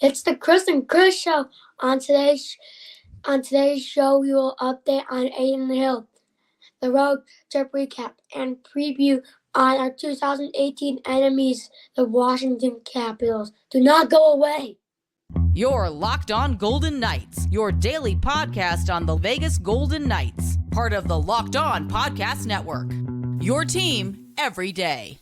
It's the Chris and Chris show. On today's show, we will update on Aiden Hill, the road trip recap, and preview on our 2018 enemies, the Washington Capitals. Do not go away. You're Locked On Golden Knights, your daily podcast on the Vegas Golden Knights, part of the Locked On Podcast Network. Your team every day.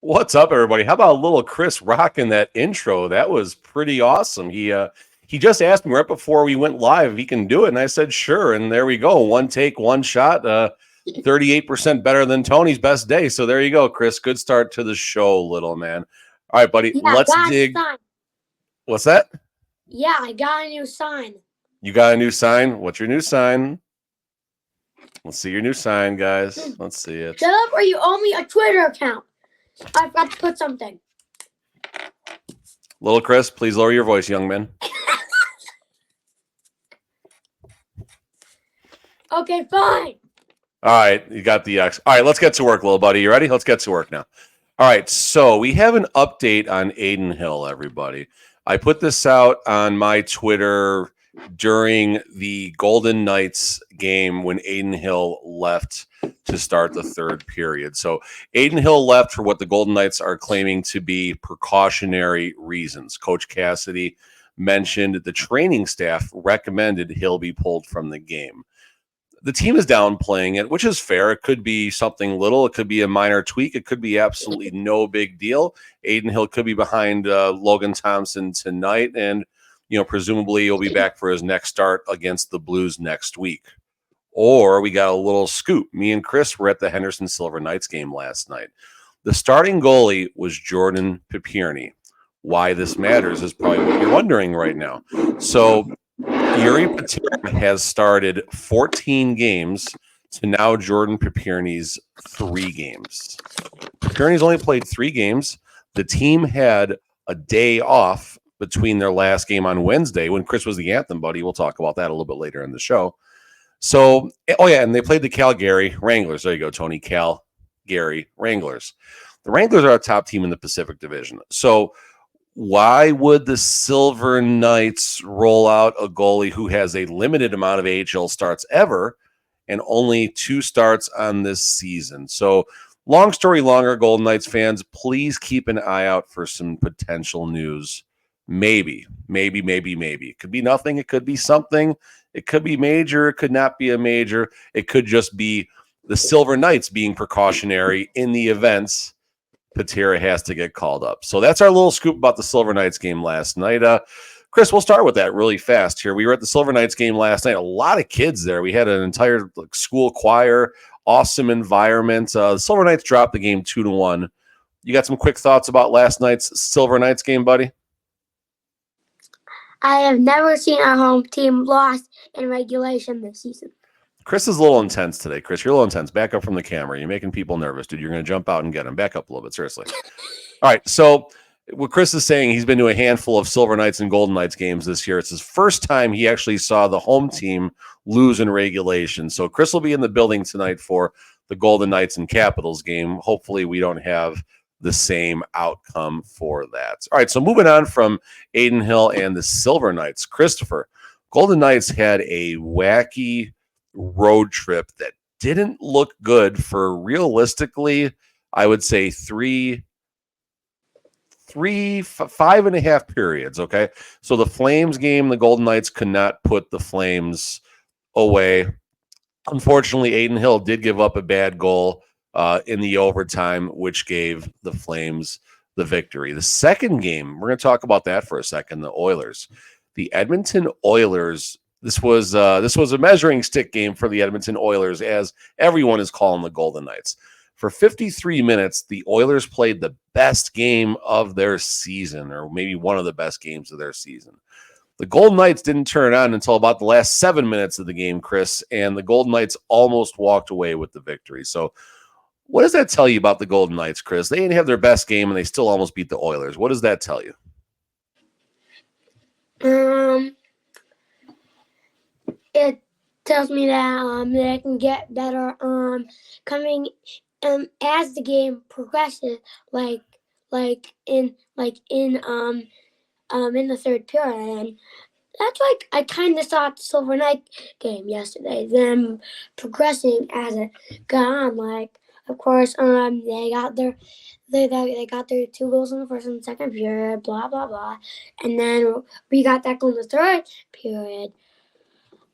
What's up, everybody? How about a little Chris rocking that intro? That was pretty awesome. He just asked me right before we went live if he can do it, and I said sure. And there we go. One take, one shot. 38% better than Tony's best day. So there you go, Chris. Good start to the show, little man. All right, buddy. Let's dig. What's that? Yeah, I got a new sign. You got a new sign? What's your new sign? Let's see your new sign, guys. Let's see it. Shut up, or you owe me a Twitter account. I forgot to put something. Little Chris, please lower your voice, young man. Okay, fine. All right, you got the X. All right, let's get to work, little buddy. You ready? Let's get to work now. All right, so we have an update on Aiden Hill, everybody. I put this out on my Twitter during the Golden Knights game when Aiden Hill left to start the third period. So Aiden Hill left for what the Golden Knights are claiming to be precautionary reasons. Coach Cassidy mentioned the training staff recommended Hill be pulled from the game. The team is downplaying it, which is fair. It could be something little. It could be a minor tweak. It could be absolutely no big deal. Aiden Hill could be behind Logan Thompson tonight, and presumably he'll be back for his next start against the Blues next week. Or we got a little scoop. Me and Chris were at the Henderson Silver Knights game last night. The starting goalie was Jordan Pipierny. Why this matters is probably what you're wondering right now. So Yuri Patera has started 14 games to now Jordan Pipierny's 3 games. Pipierny's only played 3 games. The team had a day off between their last game on Wednesday when Chris was the anthem buddy. We'll talk about that a little bit later in the show. So, and they played the Calgary Wranglers. There you go, Tony. Calgary Wranglers. The Wranglers are a top team in the Pacific Division. So why would the Silver Knights roll out a goalie who has a limited amount of AHL starts ever and only 2 starts on this season? So long story longer, Golden Knights fans, please keep an eye out for some potential news. Maybe. It could be nothing. It could be something. It could be major. It could not be a major. It could just be the Silver Knights being precautionary in the events Patera has to get called up. So that's our little scoop about the Silver Knights game last night. Chris, we'll start with that really fast here. We were at the Silver Knights game last night. A lot of kids there. We had an entire school choir, awesome environment. The Silver Knights dropped the game 2-1. You got some quick thoughts about last night's Silver Knights game, buddy? I have never seen our home team lost in regulation this season. Chris is a little intense today. Chris, you're a little intense. Back up from the camera. You're making people nervous, dude. You're going to jump out and get him. Back up a little bit, seriously. All right, so what Chris is saying, he's been to a handful of Silver Knights and Golden Knights games this year. It's his first time he actually saw the home team lose in regulation. So Chris will be in the building tonight for the Golden Knights and Capitals game. Hopefully we don't have the same outcome for that. All right, so moving on from Aiden Hill and the Silver Knights. Christopher, Golden Knights had a wacky road trip that didn't look good for realistically, I would say 5.5 periods. Okay. So the Flames game, the Golden Knights could not put the Flames away. Unfortunately, Aiden Hill did give up a bad goal in the overtime, which gave the Flames the victory. The second game, we're going to talk about that for a second. The Oilers, the Edmonton Oilers. This was a measuring stick game for the Edmonton Oilers, as everyone is calling the Golden Knights. For 53 minutes, the Oilers played the best game of their season, or maybe one of the best games of their season. The Golden Knights didn't turn on until about the last 7 minutes of the game, Chris, and the Golden Knights almost walked away with the victory. So What does that tell you about the Golden Knights, Chris? They didn't have their best game and they still almost beat the Oilers. What does that tell you? It tells me that they can get better coming as the game progresses, like in the third period. And that's like I kind of saw at the Silver Knight game yesterday. Them progressing as it got on. Like, of course, they got their 2 goals in the first and second period. Blah blah blah, and then we got that goal in the third period.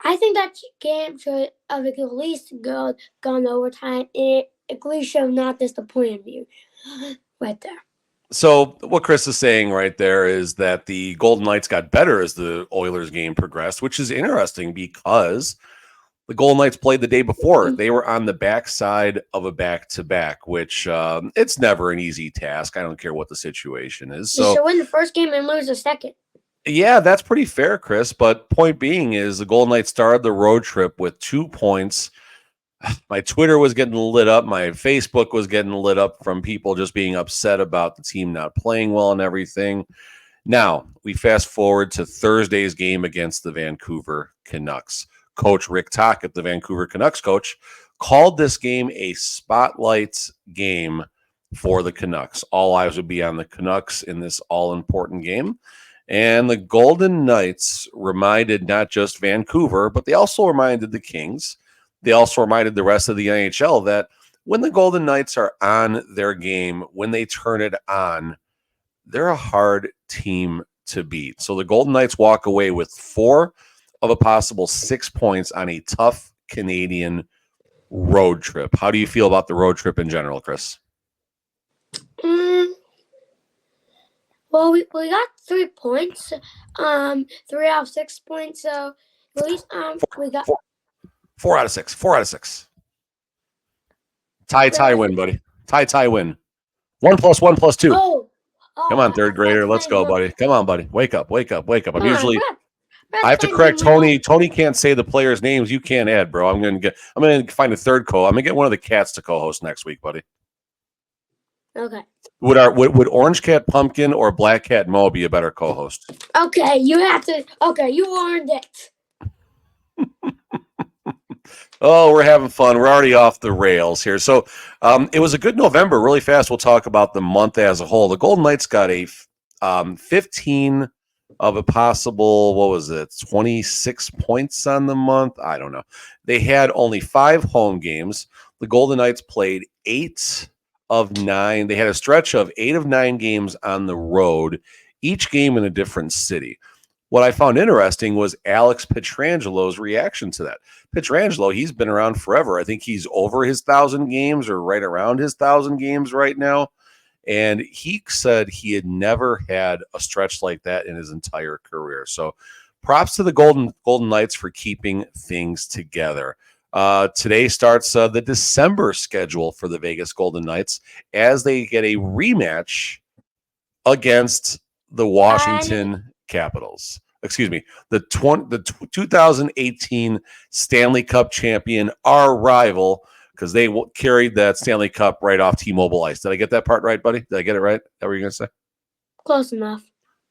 I think that game should have at least gone overtime. It at least should have not disappointed me right there. So what Chris is saying right there is that the Golden Knights got better as the Oilers game progressed, which is interesting because the Golden Knights played the day before. They were on the backside of a back-to-back, which it's never an easy task. I don't care what the situation is. So you should win the first game and lose the second. Yeah, that's pretty fair, Chris. But point being is the Golden Knights started the road trip with 2 points. My Twitter was getting lit up. My Facebook was getting lit up from people just being upset about the team not playing well and everything. Now, we fast forward to Thursday's game against the Vancouver Canucks. Coach Rick Tocchet, the Vancouver Canucks coach, called this game a spotlight game for the Canucks. All eyes would be on the Canucks in this all-important game. And the Golden Knights reminded not just Vancouver, but they also reminded the Kings. They also reminded the rest of the NHL that when the Golden Knights are on their game, when they turn it on, they're a hard team to beat. So the Golden Knights walk away with 4 of a possible 6 points on a tough Canadian road trip. How do you feel about the road trip in general, Chris? Well, we got 3 points, 3 out of 6 points. So at least we got 4 out of 6. 4 out of 6. Tie win, buddy. Tie win. 1 + 1 + 2. Oh, Come on, third grader. Let's go, buddy. Come on, buddy. Wake up. I'm usually. Brad I have to correct Tony. Tony can't say the players' names. You can't add, bro. I'm gonna find a third I'm gonna get one of the cats to co-host next week, buddy. Okay. Would Orange Cat Pumpkin or Black Cat Mo be a better co-host? Okay, you have to. Okay, you learned it. Oh, we're having fun. We're already off the rails here. So it was a good November. Really fast, we'll talk about the month as a whole. The Golden Knights got a 15 of a possible, 26 points on the month? I don't know. They had only 5 home games. The Golden Knights played 8 of 9. They had a stretch of 8 of 9 games on the road, each game in a different city. What I found interesting was Alex Pietrangelo's reaction to that. Pietrangelo, he's been around forever. I think he's over his 1,000 games or right around his 1,000 games right now. And he said he had never had a stretch like that in his entire career. So props to the Golden Knights for keeping things together. Today starts the December schedule for the Vegas Golden Knights as they get a rematch against the Washington Capitals. Excuse me, the 2018 Stanley Cup champion, our rival, because they carried that Stanley Cup right off T-Mobile Ice. Did I get that part right, buddy? Did I get it right? Is that what you're going to say? Close enough.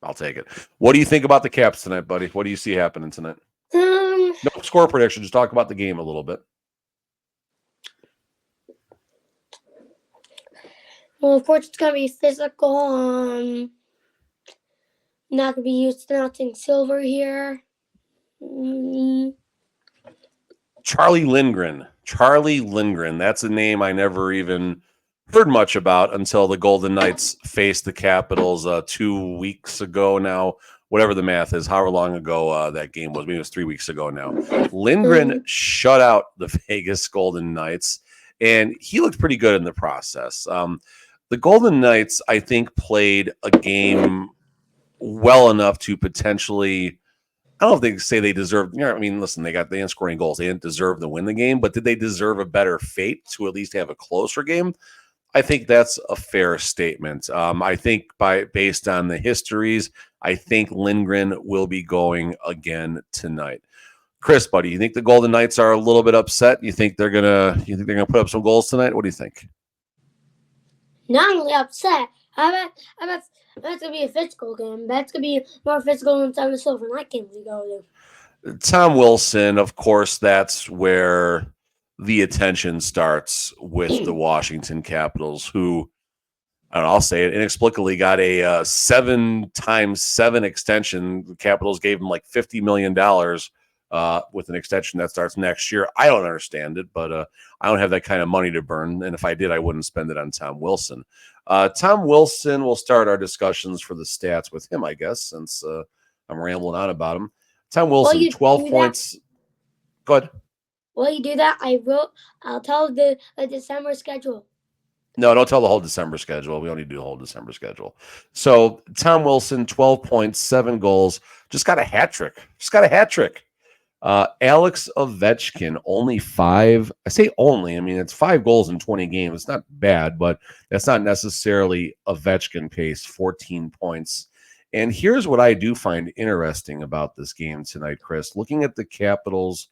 I'll take it. What do you think about the Caps tonight, buddy? What do you see happening tonight? No score prediction. Just talk about the game a little bit. Well, of course, it's going to be physical. Not going to be used to nothing silver here. Charlie Lindgren. That's a name I never even heard much about until the Golden Knights faced the Capitals 2 weeks ago now. Whatever the math is, however long ago that game was. Maybe it was 3 weeks ago now. Lindgren shut out the Vegas Golden Knights, and he looked pretty good in the process. The Golden Knights, I think, played a game well enough to potentially, I don't know if they say they deserve, I mean, listen, they didn't score any goals. They didn't deserve to win the game, but did they deserve a better fate to at least have a closer game? I think that's a fair statement. I think based on the histories, I think Lindgren will be going again tonight. Chris, buddy, you think the Golden Knights are a little bit upset? You think they're gonna put up some goals tonight? What do you think? not only upset. I bet that's gonna be a physical game. That's gonna be more physical than some of the Silver Knight games we go to. Tom Wilson, of course, that's where the attention starts with the Washington Capitals, who, I don't know, I'll say it, inexplicably got a 7x7 extension. The Capitals gave him like $50 million with an extension that starts next year. I don't understand it, but I don't have that kind of money to burn. And if I did, I wouldn't spend it on Tom Wilson. Tom Wilson, will start our discussions for the stats with him, I guess, since I'm rambling on about him. Tom Wilson, 12 points. Go ahead. While you do that, I'll tell the December schedule. No, don't tell the whole December schedule. We don't need to do the whole December schedule. So Tom Wilson, 12 points, 7 goals, just got a hat trick. Alex Ovechkin, only 5. I say only. I mean, it's 5 goals in 20 games. It's not bad, but that's not necessarily Ovechkin pace, 14 points. And here's what I do find interesting about this game tonight, Chris. Looking at the Capitals'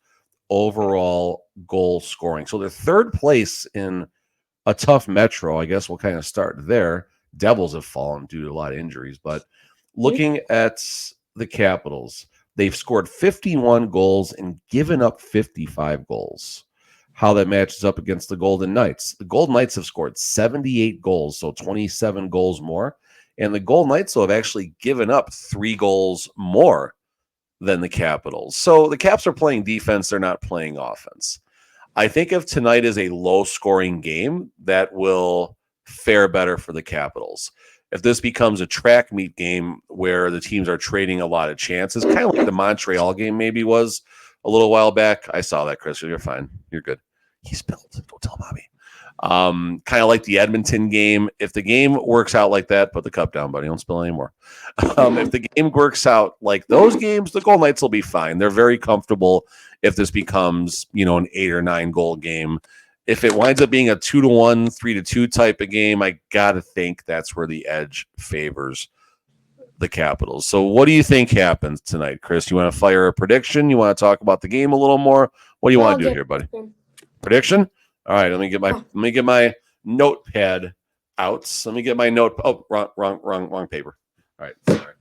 overall goal scoring. So they're third place in a tough Metro. I guess we'll kind of start there. Devils have fallen due to a lot of injuries. But looking at the Capitals, they've scored 51 goals and given up 55 goals. How that matches up against the Golden Knights. The Golden Knights have scored 78 goals, so 27 goals more. And the Golden Knights, though, have actually given up 3 goals more than the Capitals. So the Caps are playing defense. They're not playing offense. I think if tonight is a low-scoring game, that will fare better for the Capitals. If this becomes a track meet game where the teams are trading a lot of chances, kind of like the Montreal game maybe was a little while back. I saw that, Chris. You're fine. You're good. He's spilled. Don't tell mommy. Kind of like the Edmonton game. If the game works out like that, put the cup down, buddy. Don't spill anymore. If the game works out like those games, the Golden Knights will be fine. They're very comfortable if this becomes, an 8 or 9 goal game. If it winds up being a 2-1, 3-2 type of game, I got to think that's where the edge favors the Capitals. So what do you think happens tonight, Chris? You want to fire a prediction? You want to talk about the game a little more? What do you want to do here, buddy? Prediction? All right, let me get my notepad out. Let me get my note. Oh, wrong paper. All right. Sorry.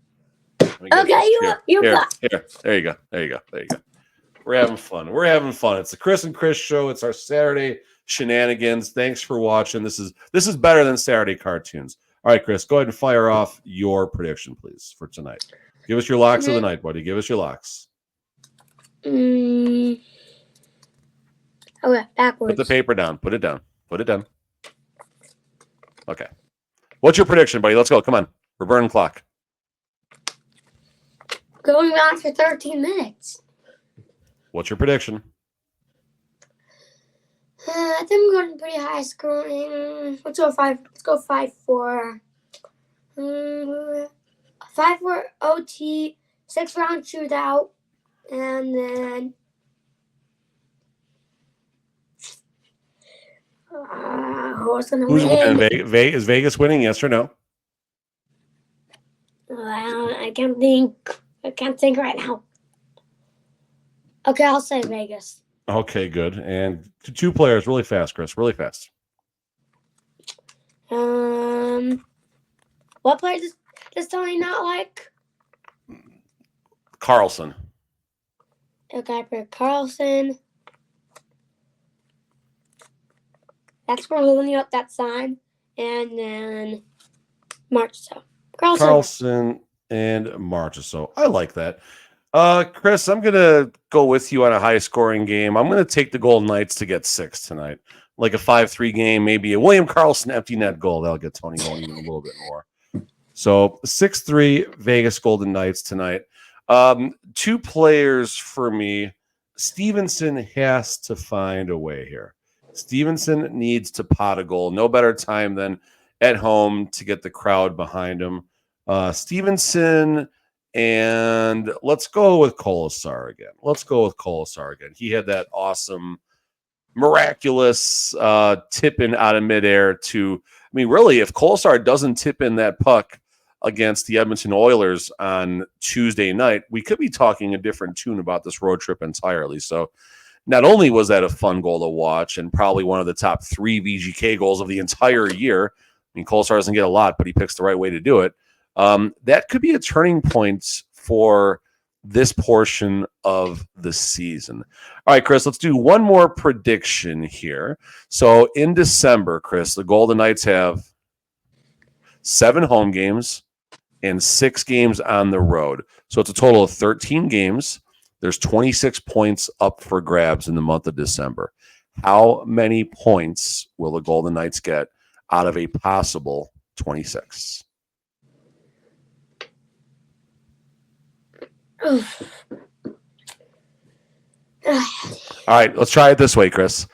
Okay, Here. There you go. We're having fun. It's the Chris and Chris show. It's our Saturday shenanigans. Thanks for watching. This is better than Saturday cartoons. All right, Chris, go ahead and fire off your prediction, please, for tonight. Give us your locks of the night, buddy. Give us your locks. Okay, backwards. Put the paper down. Put it down. Okay. What's your prediction, buddy? Let's go. Come on. We're burning clock. Going on for 13 minutes. What's your prediction? I think I'm going pretty high scoring. Let's go 5. Let's go 5-4. 5-4 OT, 6-round shootout, and then who's gonna win? Is Vegas winning? Yes or no? I can't think right now. Okay, I'll say Vegas. Okay, good. And 2 players, really fast, Chris. Really fast. What player does Tony not like? Carlson. Okay, for Carlson. That's for holding up that sign. And then Marchessault. Carlson and Marchessault. I like that. Chris, I'm going to go with you on a high-scoring game. I'm going to take the Golden Knights to get 6 tonight. Like a 5-3 game, maybe a William Karlsson empty net goal. That'll get Tony going even a little bit more. So 6-3 Vegas Golden Knights tonight. 2 players for me. Stevenson has to find a way here. Stevenson needs to pot a goal. No better time than at home to get the crowd behind him. Stevenson, and let's go with Kolesar again. He had that awesome, miraculous tip in out of midair to, really, if Kolesar doesn't tip in that puck against the Edmonton Oilers on Tuesday night, we could be talking a different tune about this road trip entirely. So not only was that a fun goal to watch and probably one of the top 3 VGK goals of the entire year, mean, Kolesar doesn't get a lot, but he picks the right way to do it. That could be a turning point for this portion of the season. All right, Chris, let's do one more prediction here. So in December, Chris, the Golden Knights have 7 home games and 6 games on the road. So it's a total of 13 games. There's 26 points up for grabs in the month of December. How many points will the Golden Knights get out of a possible 26? All right, let's try it this way, Chris.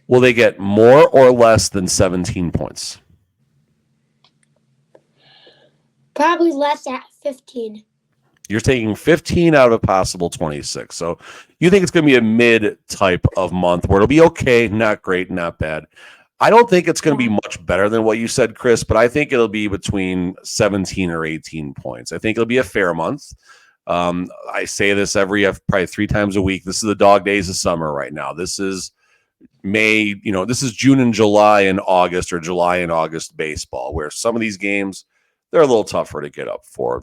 Will they get more or less than 17 points? Probably less at 15. You're taking 15 out of a possible 26. So you think it's going to be a mid type of month where it'll be okay, not great, not bad. I don't think it's going to be much better than what you said, Chris, but I think it'll be between 17 or 18 points. I think it'll be a fair month. I say this probably 3 times a week. This is the dog days of summer right now. This is May, this is June and July and August, or July and August baseball, where some of these games, they're a little tougher to get up for.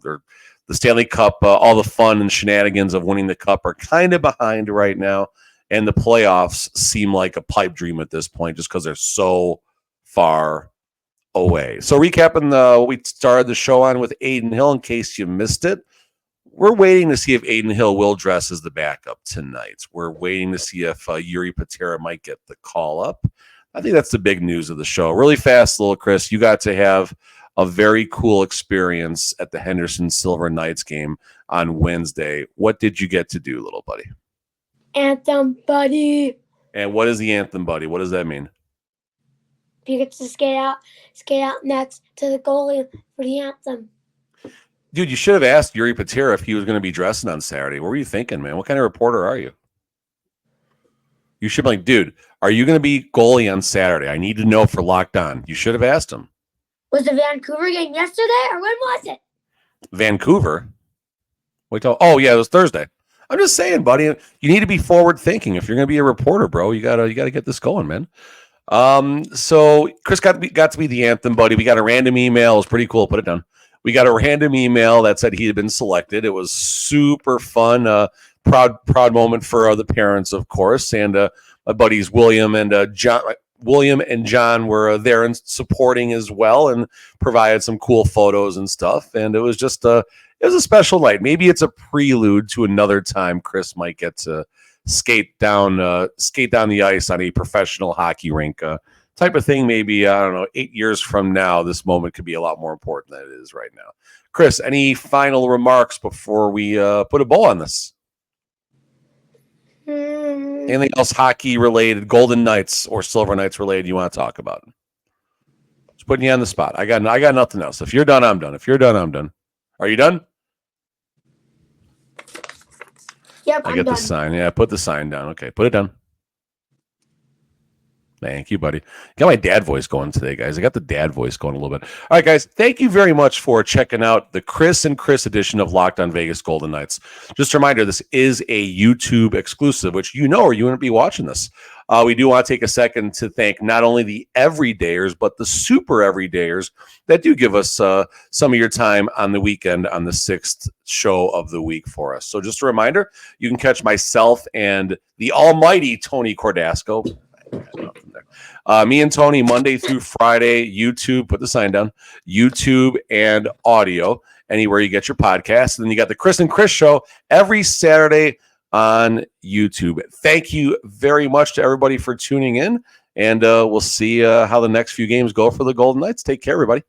The Stanley Cup, all the fun and shenanigans of winning the Cup are kind of behind right now. And the playoffs seem like a pipe dream at this point just because they're so far away. So recapping what we started the show on with Adin Hill, in case you missed it. We're waiting to see if Adin Hill will dress as the backup tonight. We're waiting to see if Yuri Patera might get the call up. I think that's the big news of the show. Really fast, little Chris, you got to have a very cool experience at the Henderson Silver Knights game on Wednesday. What did you get to do, little buddy? Anthem, buddy. And what is the anthem, buddy? What does that mean? You get to skate out next to the goalie for the anthem. Dude, you should have asked Yuri Patera if he was going to be dressing on Saturday. What were you thinking, man? What kind of reporter are you? You should be like, dude, are you going to be goalie on Saturday? I need to know for Locked On. You should have asked him. Was the Vancouver game yesterday, or when was it? Vancouver? Oh, yeah, it was Thursday. I'm just saying, buddy, you need to be forward thinking. If you're going to be a reporter, bro, you gotta get this going, man. So Chris got to be the anthem, buddy. We got a random email. It was pretty cool. Put it down. We got a random email that said he had been selected. It was super fun. Proud moment for the parents, of course, and my buddies William and John. William and John were there and supporting as well, and provided some cool photos and stuff. And it was just it was a special night. Maybe it's a prelude to another time Chris might get to skate down the ice on a professional hockey rink type of thing. Maybe, I don't know, 8 years from now, this moment could be a lot more important than it is right now. Chris, any final remarks before we put a bow on this? Anything else hockey related, Golden Knights or Silver Knights related you want to talk about? Just putting you on the spot. I got nothing else. If you're done, I'm done. If you're done, I'm done. Are you done? Yep, I get the sign. Yeah, put the sign down. Okay, put it down. Thank you, buddy. Got my dad voice going today, guys. I got the dad voice going a little bit. All right, guys. Thank you very much for checking out the Chris and Chris edition of Locked On Vegas Golden Knights. Just a reminder, this is a YouTube exclusive, which or you wouldn't be watching this. We do want to take a second to thank not only the everydayers, but the super everydayers that do give us some of your time on the weekend on the 6th show of the week for us. So just a reminder, you can catch myself and the almighty Tony Cordasco. Me and Tony Monday through Friday, YouTube, put the sign down, YouTube and audio, anywhere you get your podcast. And then you got the Chris and Chris show every Saturday on YouTube. Thank you very much to everybody for tuning in, and we'll see how the next few games go for the Golden Knights. Take care, everybody.